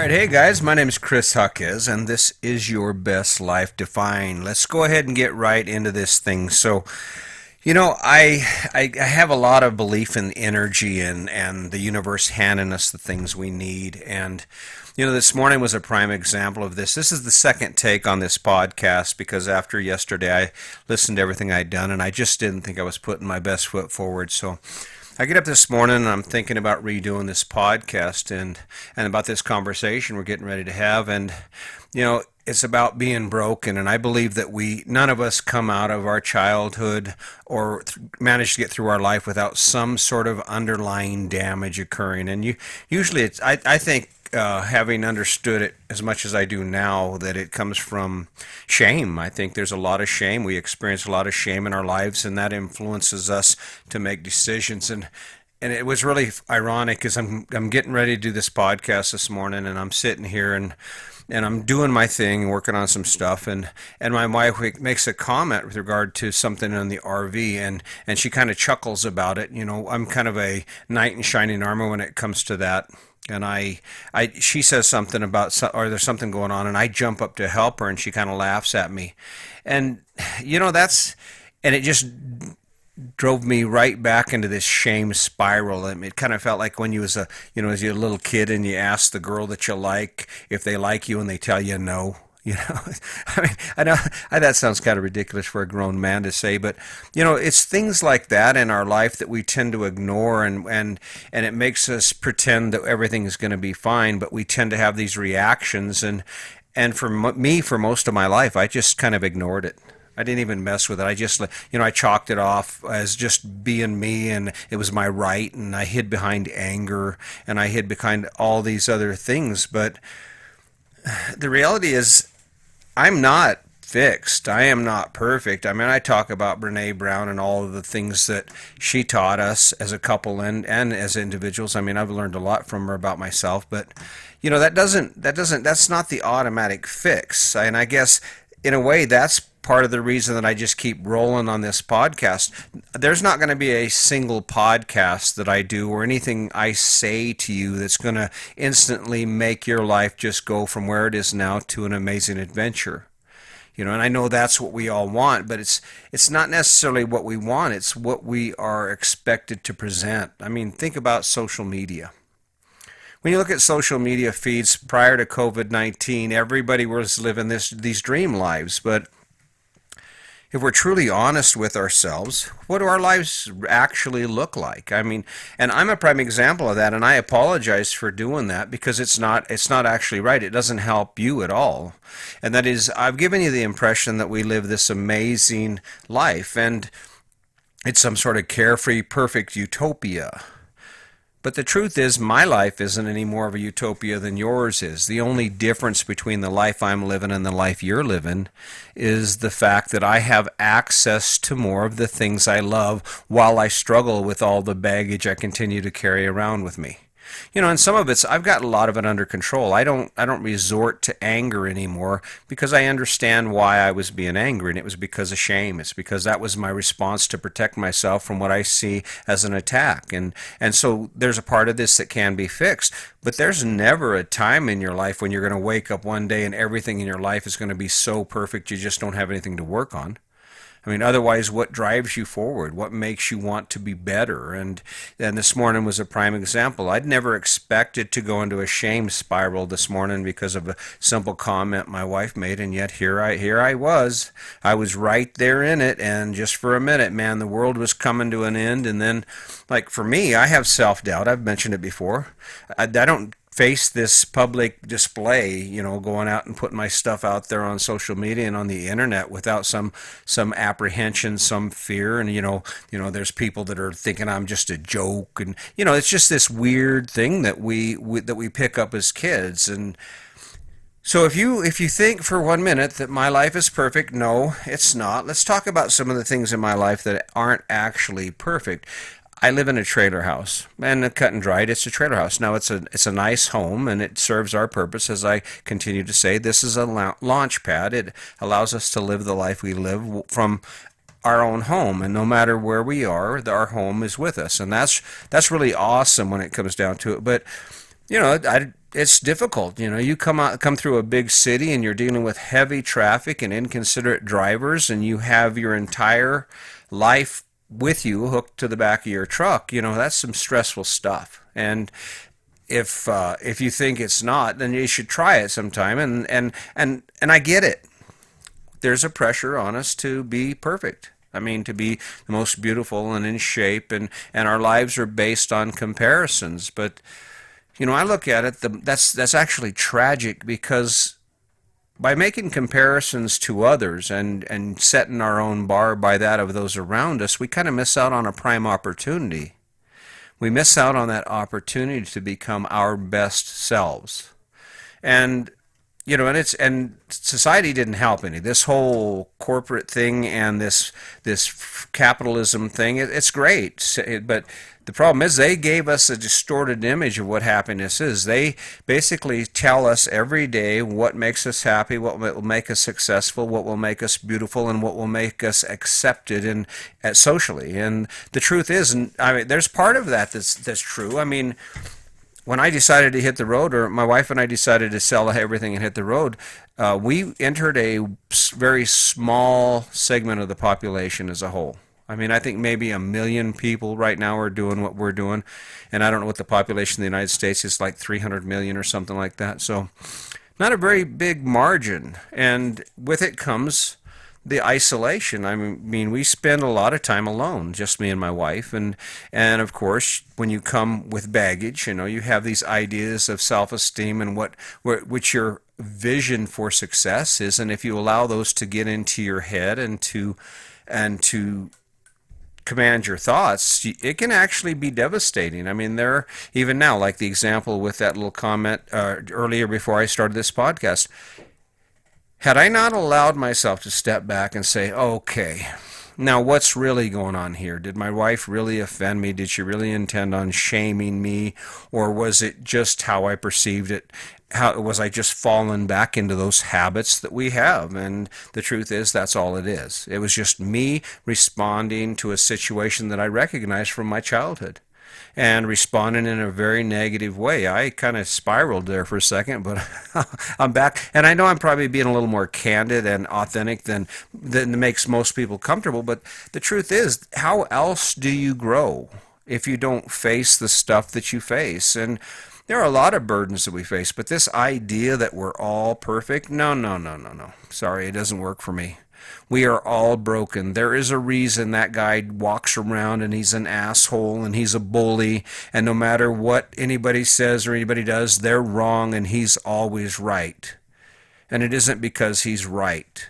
right, hey guys, my name is Chris Huckes, and this is Your Best Life Defined. Let's go ahead and get right into this thing. I have a lot of belief in energy and the universe handing us the things we need. And this morning was a prime example of this. This is the second take on this podcast because after yesterday, I listened to everything I'd done, and I just didn't think I was putting my best foot forward. So I get up this morning and I'm thinking about redoing this podcast and about this conversation we're getting ready to have. And, it's about being broken. And I believe that none of us come out of our childhood or manage to get through our life without some sort of underlying damage occurring. And usually I think, having understood it as much as I do now, that it comes from shame. I think there's a lot of shame. We experience a lot of shame in our lives, and that influences us to make decisions. And it was really ironic because I'm getting ready to do this podcast this morning, and I'm sitting here and I'm doing my thing, working on some stuff, and my wife makes a comment with regard to something in the RV, and she kind of chuckles about it. I'm kind of a knight in shining armor when it comes to that. And she says something about, or there's something going on, and I jump up to help her, and she kind of laughs at me, and and it just drove me right back into this shame spiral. And it kind of felt like when you was as you're a little kid and you ask the girl that you like if they like you, and they tell you no. I mean, I know that sounds kind of ridiculous for a grown man to say, but it's things like that in our life that we tend to ignore, and it makes us pretend that everything is going to be fine, but we tend to have these reactions, and for me, for most of my life, I just kind of ignored it. I didn't even mess with it. I just, I chalked it off as just being me, and it was my right, and I hid behind anger, and I hid behind all these other things. But the reality is, I'm not fixed. I am not perfect. I mean, I talk about Brene Brown and all of the things that she taught us as a couple and as individuals. I mean, I've learned a lot from her about myself, but that's not the automatic fix. And I guess in a way that's part of the reason that I just keep rolling on this podcast. There's not going to be a single podcast that I do or anything I say to you that's going to instantly make your life just go from where it is now to an amazing adventure. And I know that's what we all want, but it's not necessarily what we want. It's what we are expected to present. I mean, think about social media. When you look at social media feeds prior to COVID-19, everybody was living these dream lives, but if we're truly honest with ourselves, what do our lives actually look like? I mean, and I'm a prime example of that, and I apologize for doing that because it's not actually right. It doesn't help you at all. And that is, I've given you the impression that we live this amazing life, and it's some sort of carefree, perfect utopia. But the truth is, my life isn't any more of a utopia than yours is. The only difference between the life I'm living and the life you're living is the fact that I have access to more of the things I love while I struggle with all the baggage I continue to carry around with me. And some of I've got a lot of it under control. I don't resort to anger anymore because I understand why I was being angry, and it was because of shame. It's because that was my response to protect myself from what I see as an attack. And so there's a part of this that can be fixed, but there's never a time in your life when you're going to wake up one day and everything in your life is going to be so perfect you just don't have anything to work on. I mean, otherwise, what drives you forward? What makes you want to be better? And this morning was a prime example. I'd never expected to go into a shame spiral this morning because of a simple comment my wife made, and yet here I was. I was right there in it, and just for a minute, man, the world was coming to an end. And then, like for me, I have self-doubt. I've mentioned it before. I don't face this public display, going out and putting my stuff out there on social media and on the internet without some apprehension, some fear. And there's people that are thinking I'm just a joke, and it's just this weird thing that we pick up as kids. And so if you think for 1 minute that my life is perfect, no, it's not. Let's talk about some of the things in my life that aren't actually perfect. I live in a trailer house, and cut and dried, it's a trailer house. Now, it's a nice home, and it serves our purpose. As I continue to say, this is a launch pad. It allows us to live the life we live from our own home, and no matter where we are, our home is with us, and that's really awesome when it comes down to it. But I it's difficult. You come through a big city and you're dealing with heavy traffic and inconsiderate drivers, and you have your entire life with you hooked to the back of your truck. That's some stressful stuff. And if you think it's not, then you should try it sometime. And I get it. There's a pressure on us to be perfect. I mean, to be the most beautiful and in shape, and our lives are based on comparisons. But I look at it. That's actually tragic, because by making comparisons to others and setting our own bar by that of those around us, we kind of miss out on a prime opportunity. We miss out on that opportunity to become our best selves. And and society didn't help any. This whole corporate thing and this capitalism thing, it's great, but the problem is they gave us a distorted image of what happiness is. They basically tell us every day what makes us happy, what will make us successful, what will make us beautiful, and what will make us accepted socially. And the truth is, and I mean, there's part of that that's true. I mean, when I decided to hit the road, or my wife and I decided to sell everything and hit the road, we entered a very small segment of the population as a whole. I mean, I think maybe 1 million people right now are doing what we're doing, and I don't know what the population of the United States is, like 300 million or something like that. So, not a very big margin, and with it comes the isolation. I mean, we spend a lot of time alone, just me and my wife, and of course, when you come with baggage, you have these ideas of self-esteem and which your vision for success is, and if you allow those to get into your head and to command your thoughts, it can actually be devastating. I mean, even now, like the example with that little comment earlier before I started this podcast. Had I not allowed myself to step back and say, okay, now what's really going on here? Did my wife really offend me? Did she really intend on shaming me? Or was it just how I perceived it? How was I just fallen back into those habits that we have? And the truth is, that's all it is. It was just me responding to a situation that I recognized from my childhood, and responding in a very negative way. I kind of spiraled there for a second, but I'm back. And I know I'm probably being a little more candid and authentic than makes most people comfortable, but the truth is, how else do you grow if you don't face the stuff that you face? And there are a lot of burdens that we face, but this idea that we're all perfect, no, no, no, no, no. Sorry, it doesn't work for me. We are all broken. There is a reason that guy walks around and he's an asshole and he's a bully, and no matter what anybody says or anybody does, they're wrong and he's always right. And it isn't because he's right.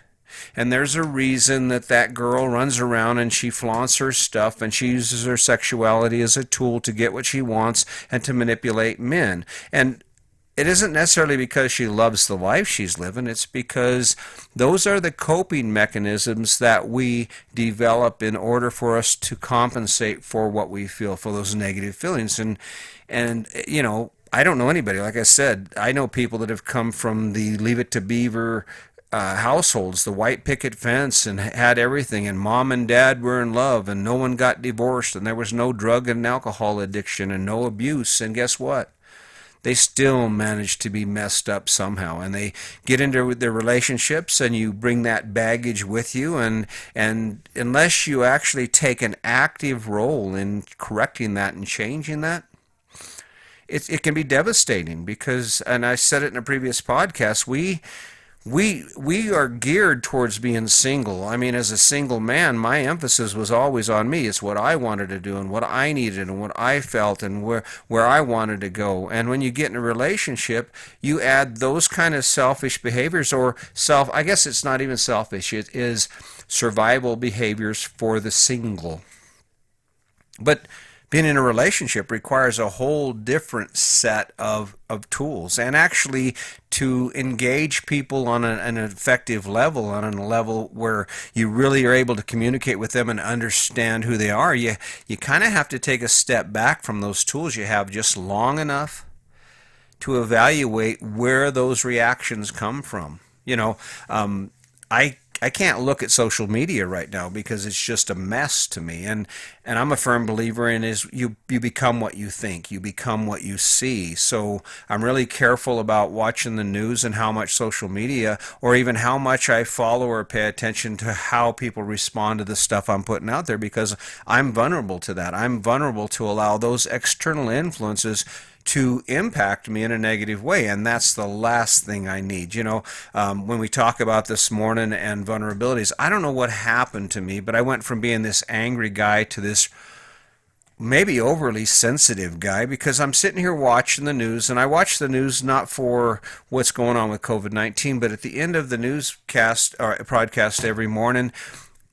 And there's a reason that girl runs around and she flaunts her stuff and she uses her sexuality as a tool to get what she wants and to manipulate men. And it isn't necessarily because she loves the life she's living. It's because those are the coping mechanisms that we develop in order for us to compensate for what we feel, for those negative feelings. And I don't know anybody. Like I said, I know people that have come from the Leave It to Beaver households, the white picket fence, and had everything, and mom and dad were in love, and no one got divorced, and there was no drug and alcohol addiction, and no abuse. And guess what? They still manage to be messed up somehow, and they get into their relationships, and you bring that baggage with you, and unless you actually take an active role in correcting that and changing that, it can be devastating. Because, and I said it in a previous podcast, we are geared towards being single. I mean, as a single man, my emphasis was always on me. It's what I wanted to do and what I needed and what I felt and where I wanted to go. And when you get in a relationship, you add those kind of selfish behaviors, or I guess it's not even selfish, it is survival behaviors for the single. But being in a relationship requires a whole different set of tools, and actually to engage people on an effective level, on a level where you really are able to communicate with them and understand who they are. You kind of have to take a step back from those tools you have just long enough to evaluate where those reactions come from. I I can't look at social media right now because it's just a mess to me. And I'm a firm believer in is you become what you think, you become what you see. So I'm really careful about watching the news and how much social media or even how much I follow or pay attention to how people respond to the stuff I'm putting out there because I'm vulnerable to that. I'm vulnerable to allow those external influences to impact me in a negative way, and that's the last thing I need. When we talk about this morning and vulnerabilities, I don't know what happened to me, but I went from being this angry guy to this maybe overly sensitive guy because I'm sitting here watching the news, and I watch the news not for what's going on with COVID-19, but at the end of the newscast or broadcast every morning,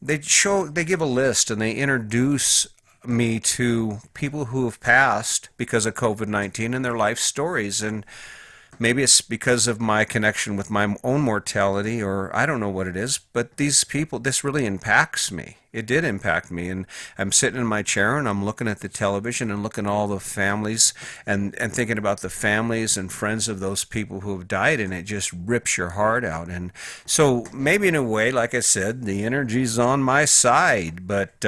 they give a list and they introduce me to people who have passed because of COVID-19 and their life stories. And maybe it's because of my connection with my own mortality, or I don't know what it is, but these people, this really impacts me. It did impact me. And I'm sitting in my chair and I'm looking at the television and looking at all the families and thinking about the families and friends of those people who have died, and it just rips your heart out. And so maybe in a way, like I said, the energy's on my side, but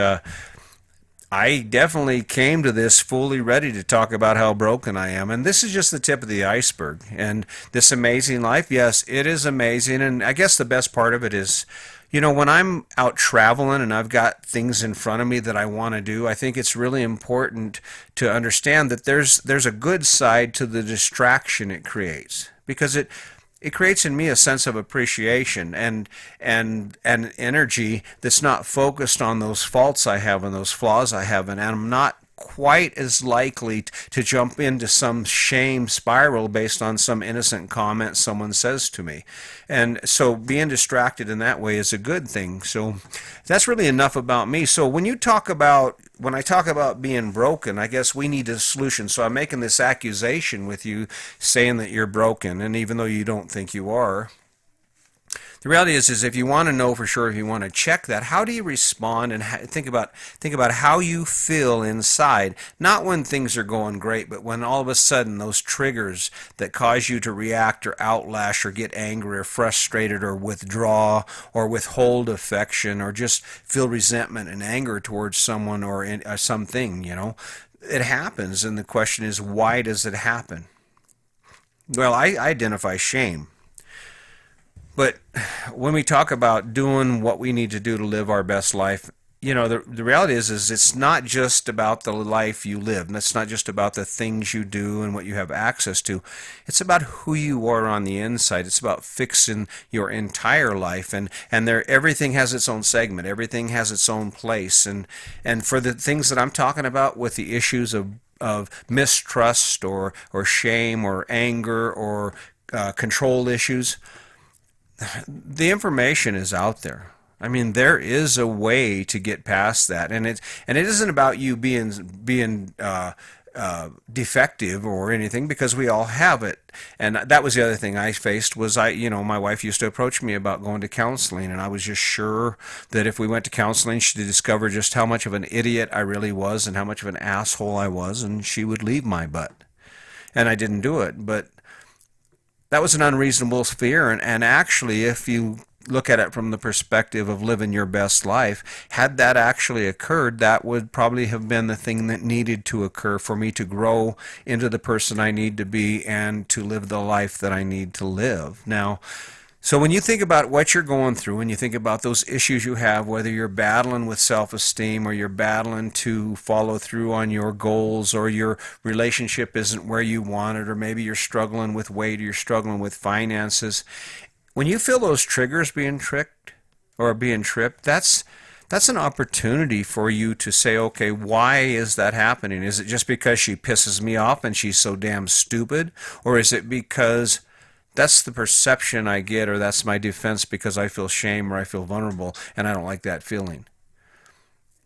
I definitely came to this fully ready to talk about how broken I am. And this is just the tip of the iceberg. And this amazing life, yes, it is amazing. And I guess the best part of it is, when I'm out traveling and I've got things in front of me that I want to do, I think it's really important to understand that there's a good side to the distraction it creates, because it creates in me a sense of appreciation and energy that's not focused on those faults I have and those flaws I have, and I'm not quite as likely to jump into some shame spiral based on some innocent comment someone says to me. And so being distracted in that way is a good thing. So that's really enough about me. So when I talk about being broken, I guess we need a solution. So I'm making this accusation with you saying that you're broken, and even though you don't think you are, the reality is if you want to know for sure, if you want to check that, how do you respond and think about how you feel inside, not when things are going great, but when all of a sudden those triggers that cause you to react or outlash or get angry or frustrated or withdraw or withhold affection or just feel resentment and anger towards someone or something, it happens. And the question is, why does it happen? Well, I identify shame. But when we talk about doing what we need to do to live our best life, the reality is it's not just about the life you live, and it's not just about the things you do and what you have access to. It's about who you are on the inside. It's about fixing your entire life, and everything has its own segment. Everything has its own place. And for the things that I'm talking about with the issues of mistrust or shame or anger or control issues, the information is out there. I mean, there is a way to get past that, and it isn't about you being defective or anything, because we all have it. And that was the other thing I faced was my wife used to approach me about going to counseling, and I was just sure that if we went to counseling, she'd discover just how much of an idiot I really was and how much of an asshole I was, and she would leave my butt. And I didn't do it, but that was an unreasonable fear, and actually, if you look at it from the perspective of living your best life, had that actually occurred, that would probably have been the thing that needed to occur for me to grow into the person I need to be and to live the life that I need to live. Now, so when you think about what you're going through and you think about those issues you have, whether you're battling with self-esteem or you're battling to follow through on your goals, or your relationship isn't where you want it, or maybe you're struggling with weight or you're struggling with finances, when you feel those triggers being tricked or being tripped, that's an opportunity for you to say, okay, why is that happening? Is it just because she pisses me off and she's so damn stupid? Or is it because that's the perception I get, or that's my defense because I feel shame or I feel vulnerable and I don't like that feeling?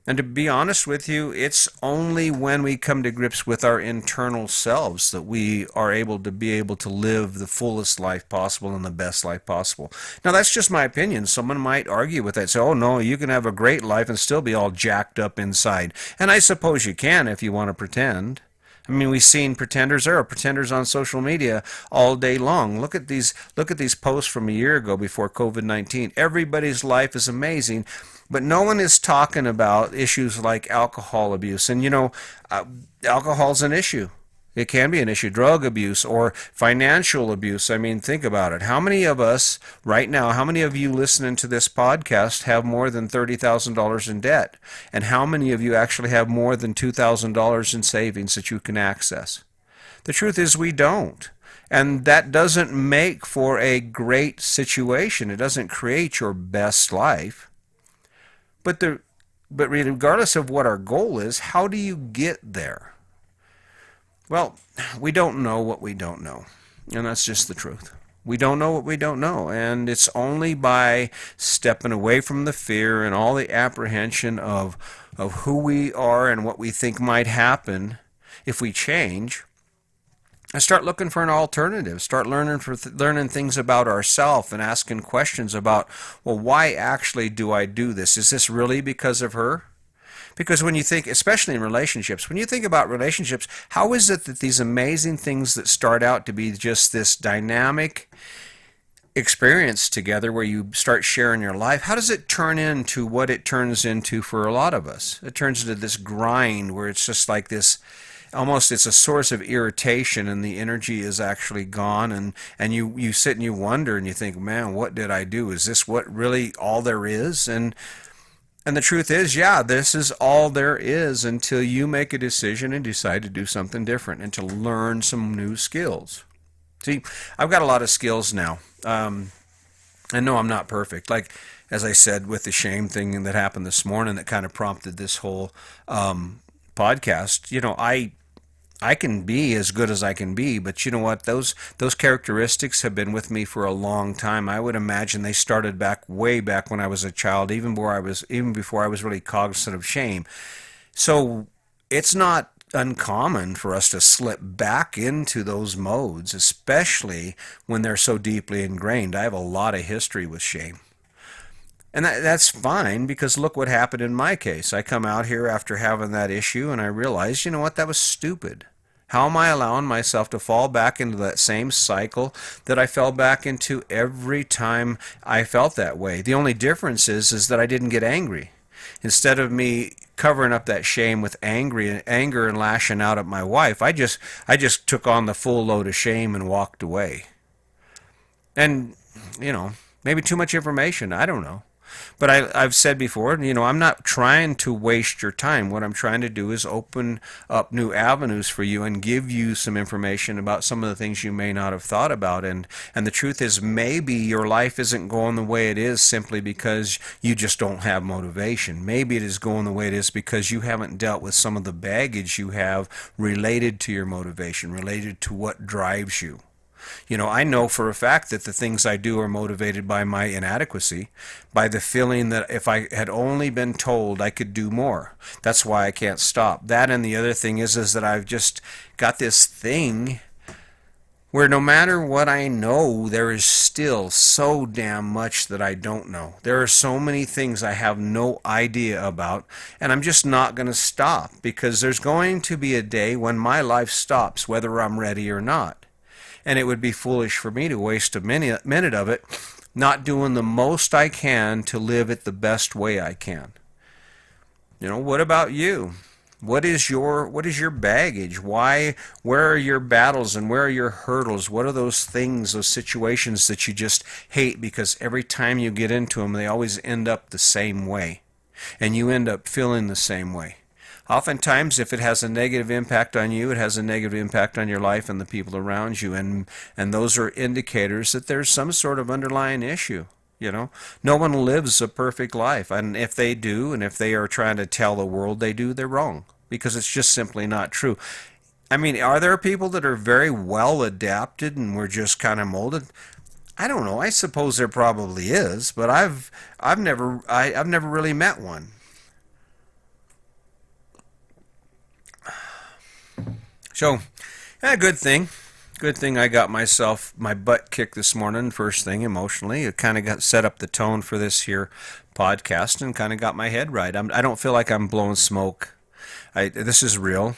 And to be honest with you, it's only when we come to grips with our internal selves that we are able to live the fullest life possible and the best life possible. Now, that's just my opinion. Someone might argue with that, say, oh no, you can have a great life and still be all jacked up inside. And I suppose you can if you want to pretend. I mean, we've seen pretenders. There are pretenders on social media all day long. Look at these. Look at these posts from a year ago before COVID-19. Everybody's life is amazing, but no one is talking about issues like alcohol abuse. And uh, alcohol's an issue. It can be an issue, drug abuse or financial abuse. I mean, think about it. How many of us right now, how many of you listening to this podcast have more than $30,000 in debt? And how many of you actually have more than $2,000 in savings that you can access? The truth is we don't. And that doesn't make for a great situation. It doesn't create your best life. But regardless of what our goal is, how do you get there? Well, we don't know what we don't know, and that's just the truth. We don't know what we don't know, and it's only by stepping away from the fear and all the apprehension of who we are and what we think might happen if we change, and start looking for an alternative. Start learning things about ourselves and asking questions about, well, why actually do I do this? Is this really because of her? Because when you think, especially in relationships, when you think about relationships, how is it that these amazing things that start out to be just this dynamic experience together where you start sharing your life, how does it turn into what it turns into for a lot of us? It turns into this grind where it's just like this, almost it's a source of irritation and the energy is actually gone, and you sit and you wonder and you think, man, what did I do? Is this what really all there is? And the truth is, yeah, this is all there is until you make a decision and decide to do something different and to learn some new skills. See, I've got a lot of skills now. And no, I'm not perfect. Like, as I said, with the shame thing that happened this morning that kind of prompted this whole podcast, I can be as good as I can be, but you know what? Those characteristics have been with me for a long time. I would imagine they started way back when I was a child, even before I was really cognizant of shame. So it's not uncommon for us to slip back into those modes, especially when they're so deeply ingrained. I have a lot of history with shame. And that's fine, because look what happened in my case. I come out here after having that issue and I realized, you know what, that was stupid. How am I allowing myself to fall back into that same cycle that I fell back into every time I felt that way? The only difference is that I didn't get angry. Instead of me covering up that shame with anger and lashing out at my wife, I just took on the full load of shame and walked away. And, maybe too much information, I don't know. But I've said before, I'm not trying to waste your time. What I'm trying to do is open up new avenues for you and give you some information about some of the things you may not have thought about. And the truth is, maybe your life isn't going the way it is simply because you just don't have motivation. Maybe it is going the way it is because you haven't dealt with some of the baggage you have related to your motivation, related to what drives you. I know for a fact that the things I do are motivated by my inadequacy, by the feeling that if I had only been told I could do more. That's why I can't stop. That, and the other thing is that I've just got this thing where no matter what I know, there is still so damn much that I don't know. There are so many things I have no idea about, and I'm just not going to stop, because there's going to be a day when my life stops, whether I'm ready or not. And it would be foolish for me to waste a minute of it not doing the most I can to live it the best way I can. What about you? What is your baggage? Where are your battles and where are your hurdles? What are those things, those situations that you just hate because every time you get into them, they always end up the same way, and you end up feeling the same way? Oftentimes, if it has a negative impact on you, it has a negative impact on your life and the people around you, and those are indicators that there's some sort of underlying issue. No one lives a perfect life, and if they do, and if they are trying to tell the world they do, they're wrong, because it's just simply not true. I mean, are there people that are very well adapted and we're just kind of molded? I don't know. I suppose there probably is, but I've never really met one. So, good thing. Good thing I got my butt kicked this morning, first thing, emotionally. It kind of got set up the tone for this here podcast and kind of got my head right. I don't feel like I'm blowing smoke. This is real.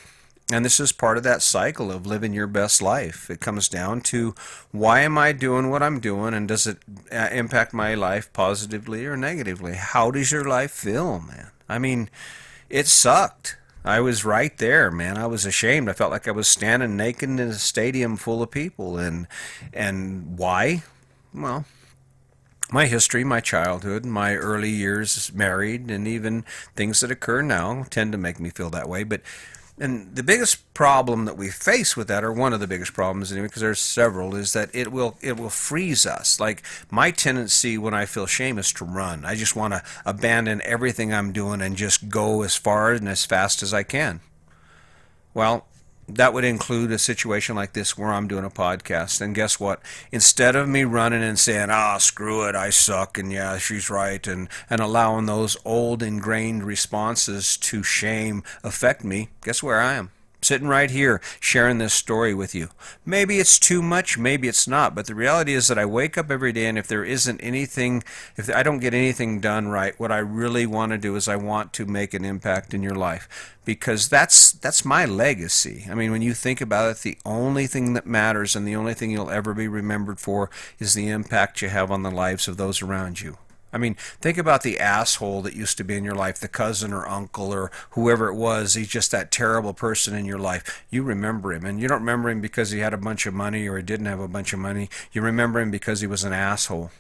And this is part of that cycle of living your best life. It comes down to, why am I doing what I'm doing, and does it impact my life positively or negatively? How does your life feel, man? I mean, it sucked. I was right there, man. I was ashamed. I felt like I was standing naked in a stadium full of people. And why? Well, my history, my childhood, my early years married, and even things that occur now tend to make me feel that way. But and the biggest problem that we face with that, or one of the biggest problems anyway, because there's several, is that it will freeze us. Like, my tendency when I feel shame is to run. I just want to abandon everything I'm doing and just go as far and as fast as I can. Well, that would include a situation like this where I'm doing a podcast. And guess what? Instead of me running and saying, screw it, I suck, and yeah, she's right, and allowing those old ingrained responses to shame affect me, guess where I am? Sitting right here sharing this story with you. Maybe it's too much, maybe it's not, but the reality is that I wake up every day, and if there isn't anything, if I don't get anything done right, what I really want to do is I want to make an impact in your life, because that's my legacy. I mean, when you think about it, the only thing that matters and the only thing you'll ever be remembered for is the impact you have on the lives of those around you. I mean, think about the asshole that used to be in your life, the cousin or uncle or whoever it was. He's just that terrible person in your life. You remember him, and you don't remember him because he had a bunch of money or he didn't have a bunch of money. You remember him because he was an asshole.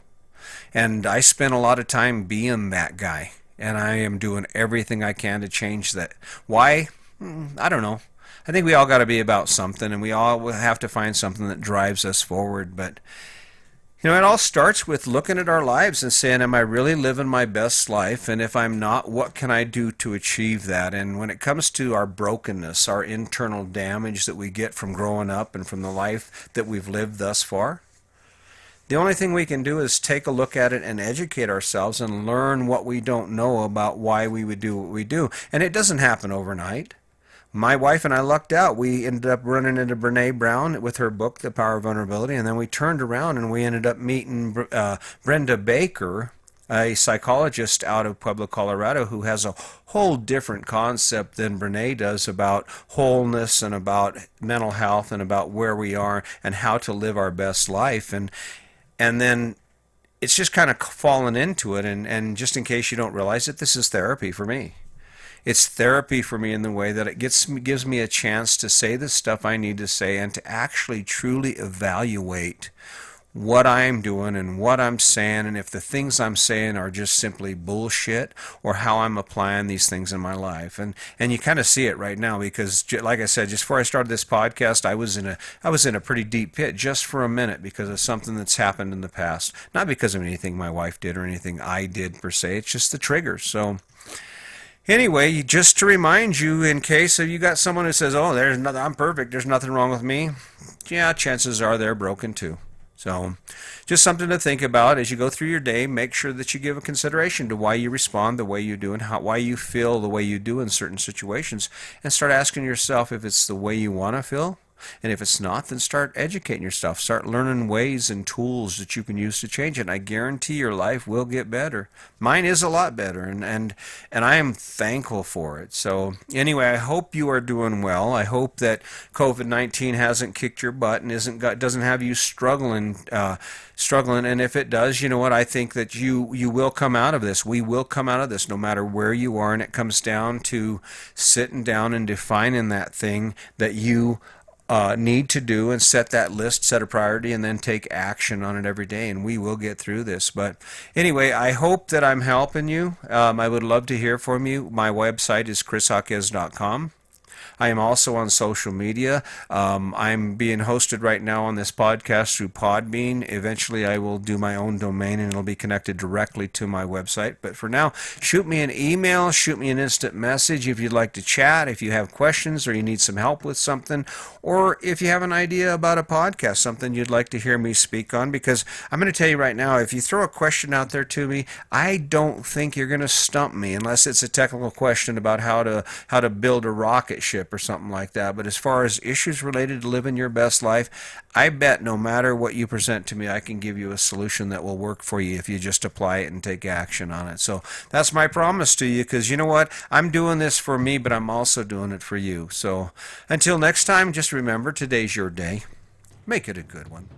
And I spent a lot of time being that guy, and I am doing everything I can to change that. Why? I don't know. I think we all got to be about something, and we all have to find something that drives us forward, but it all starts with looking at our lives and saying, am I really living my best life? And if I'm not, what can I do to achieve that? And when it comes to our brokenness, our internal damage that we get from growing up and from the life that we've lived thus far, the only thing we can do is take a look at it and educate ourselves and learn what we don't know about why we would do what we do. And it doesn't happen overnight. My wife and I lucked out. We ended up running into Brene Brown with her book, The Power of Vulnerability, and then we turned around and we ended up meeting Brenda Baker, a psychologist out of Pueblo, Colorado, who has a whole different concept than Brene does about wholeness and about mental health and about where we are and how to live our best life. And then it's just kind of fallen into it. And just in case you don't realize it, this is therapy for me. It's therapy for me in the way that it gives me a chance to say the stuff I need to say and to actually truly evaluate what I'm doing and what I'm saying, and if the things I'm saying are just simply bullshit, or how I'm applying these things in my life. And you kind of see it right now, because like I said, just before I started this podcast, I was in a pretty deep pit just for a minute because of something that's happened in the past. Not because of anything my wife did or anything I did per se. It's just the triggers. So anyway, just to remind you, in case you got someone who says, "Oh, there's nothing, I'm perfect, there's nothing wrong with me," yeah, chances are they're broken too. So, just something to think about as you go through your day. Make sure that you give a consideration to why you respond the way you do and why you feel the way you do in certain situations, and start asking yourself if it's the way you want to feel. And if it's not, then start educating yourself. Start learning ways and tools that you can use to change it. And I guarantee your life will get better. Mine is a lot better, and I am thankful for it. So anyway, I hope you are doing well. I hope that COVID-19 hasn't kicked your butt and doesn't have you struggling. And if it does, you know what? I think that you will come out of this. We will come out of this no matter where you are. And it comes down to sitting down and defining that thing that you need to do, and set that list, set a priority, and then take action on it every day, and we will get through this. But anyway, I hope that I'm helping you. I would love to hear from you. My website is chrisjaquez.com. I am also on social media. I'm being hosted right now on this podcast through Podbean. Eventually, I will do my own domain, and it'll be connected directly to my website. But for now, shoot me an email, shoot me an instant message if you'd like to chat, if you have questions or you need some help with something, or if you have an idea about a podcast, something you'd like to hear me speak on. Because I'm going to tell you right now, if you throw a question out there to me, I don't think you're going to stump me unless it's a technical question about how to build a rocket relationship or something like that. But as far as issues related to living your best life, I bet no matter what you present to me, I can give you a solution that will work for you if you just apply it and take action on it. So that's my promise to you, because you know what? I'm doing this for me, but I'm also doing it for you. So until next time, just remember, today's your day. Make it a good one.